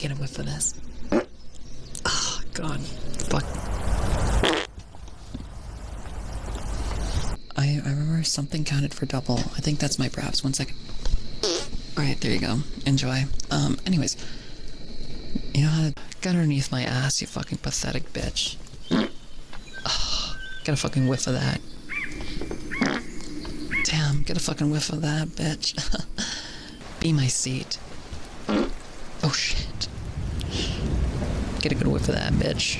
Get a whiff of this. Oh, God. Fuck. I remember something counted for double. I think that's my braps. 1 second. Alright, there you go. Enjoy. Anyways. You know how to get underneath my ass, you fucking pathetic bitch. Oh, get a fucking whiff of that. Damn, get a fucking whiff of that, bitch. Be my seat. Oh shit. Get a good whiff of that, bitch.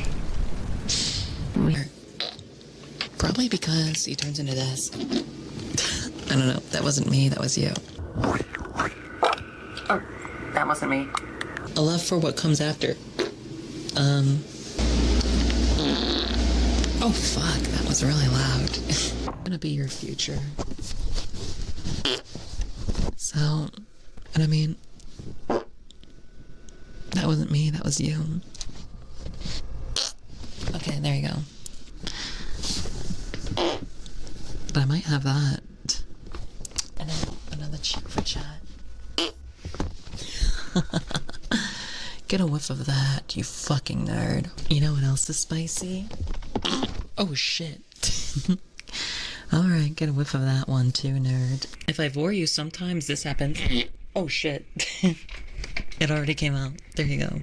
Probably because he turns into this. I don't know. That wasn't me. That was you. Oh, that wasn't me. A love for what comes after. Oh fuck, that was really loud. I'm gonna be your future. So, and I mean, that wasn't me, that was you. Okay, there you go. But I might have that. And then another cheek for chat. Get a whiff of that, you fucking nerd. You know what else is spicy? Oh shit. Alright, get a whiff of that one too, nerd. If I bore you, sometimes this happens. Oh shit. It already came out. There you go.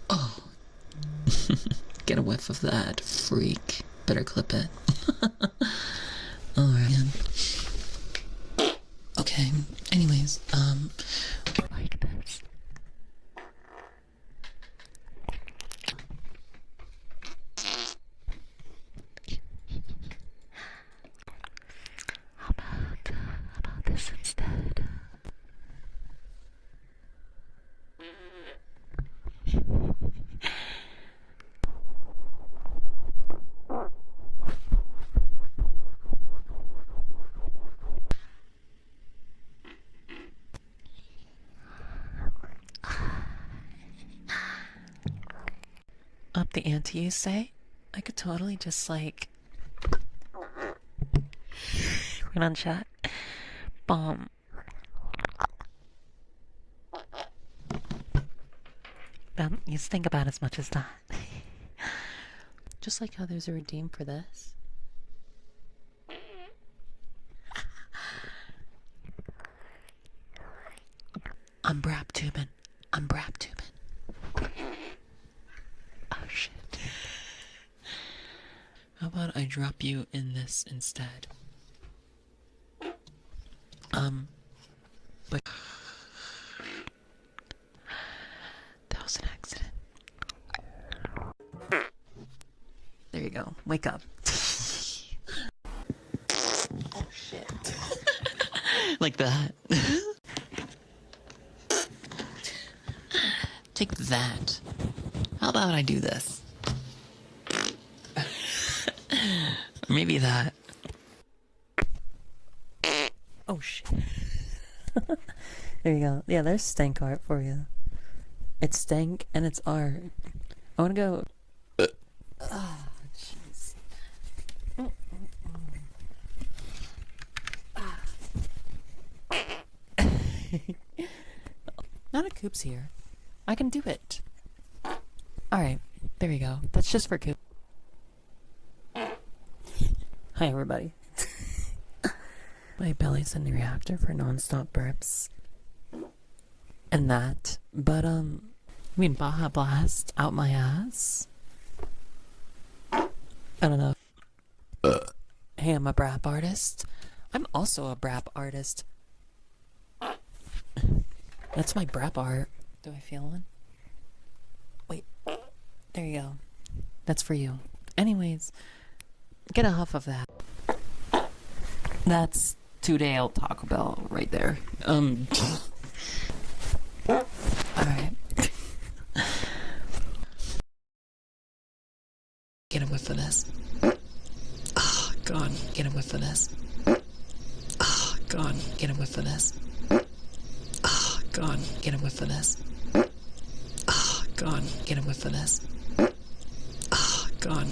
Oh. Get a whiff of that, freak. Better clip it. Alright. Okay, anyways, like this. How about this instead? Up the ante, you say? I could totally just like we're on chat. Bomb. You think about as much as that. Just like how there's a redeem for this. I'm brap tubing. I'm brap tubing. Oh shit. How about I drop you in this instead? But that was an accident. There you go. Wake up. Oh shit. Like that. Take that. How about I do this? Maybe that. Oh shit. There you go. Yeah, there's stank art for you. It's stank and it's art. I wanna go. Ah, jeez. Not a Coop's here. I can do it. Alright, there you go. That's just for Coop. Hi, everybody. My belly's in the reactor for non-stop burps. And that. But, I mean, Baja Blast out my ass? I don't know. Hey, I'm a brap artist. I'm also a brap artist. That's my brap art. Do I feel one? Wait. There you go. That's for you. Anyways, get a huff of that. That's 2-day old Taco Bell right there. Alright. Get a whiff of this. Oh, God. Get a whiff of this. Oh, God. Get a whiff of this. Oh, God. Get a whiff of this. Oh, God. Get a whiff of this. Oh, God.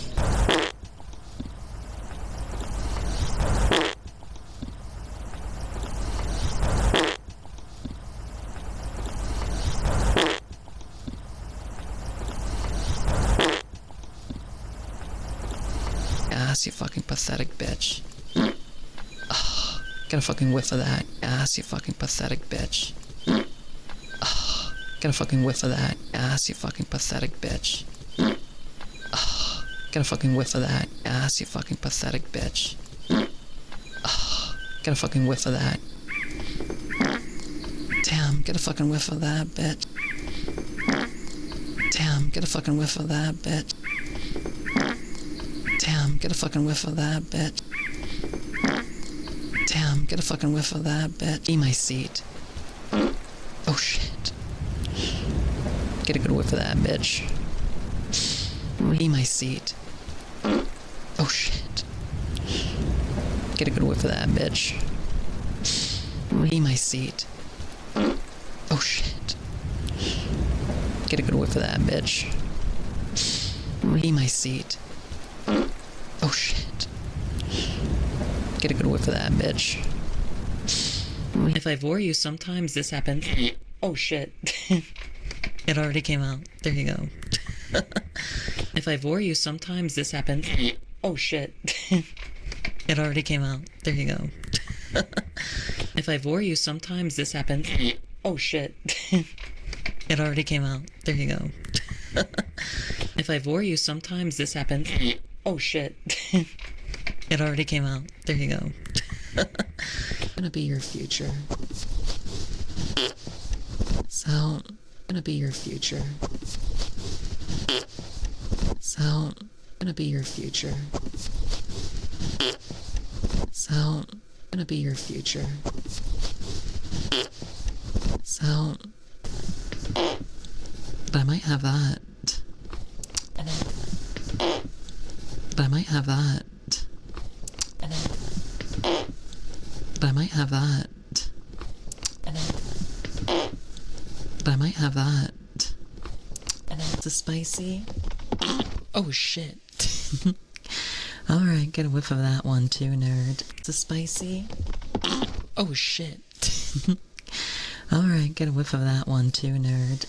ass, you fucking pathetic bitch. Get a fucking whiff of that ass, you fucking pathetic bitch. Get a fucking whiff of that ass, you fucking pathetic bitch. Get a fucking whiff of that ass, you fucking pathetic bitch. Get a fucking whiff of that. Damn, get a fucking whiff of that, bitch. Damn, get a fucking whiff of that, bitch. Damn, get a fucking whiff of that, bitch. Damn, get a fucking whiff of that, bitch. Be my seat. Oh shit. Get a good whiff of that, bitch. Be my seat. Oh shit. Get a good whiff of that, bitch. Be my seat. Oh shit. Get a good whiff of that, bitch. Be my seat. Oh shit. Get a good whiff of that, bitch. If I bore you, sometimes this happens. Oh shit. It already came out. There you go. If I bore you, sometimes this happens. Oh shit. It already came out. There you go. If I bore you, sometimes this happens. Oh shit. It already came out. There you go. If I bore you, sometimes this happens. Oh shit. It already came out. There you go. I'm gonna be your future. So, I'm gonna be your future. So, I'm gonna be your future. So, I'm gonna be your future. So, but I might have that. And then, but I might have that. And then, but I might have that. And then, but I might have that. And then, it's a spicy. Oh shit. Alright, get a whiff of that one too, nerd. It's a spicy. Oh shit. Alright, get a whiff of that one too, nerd.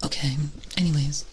Okay, anyways,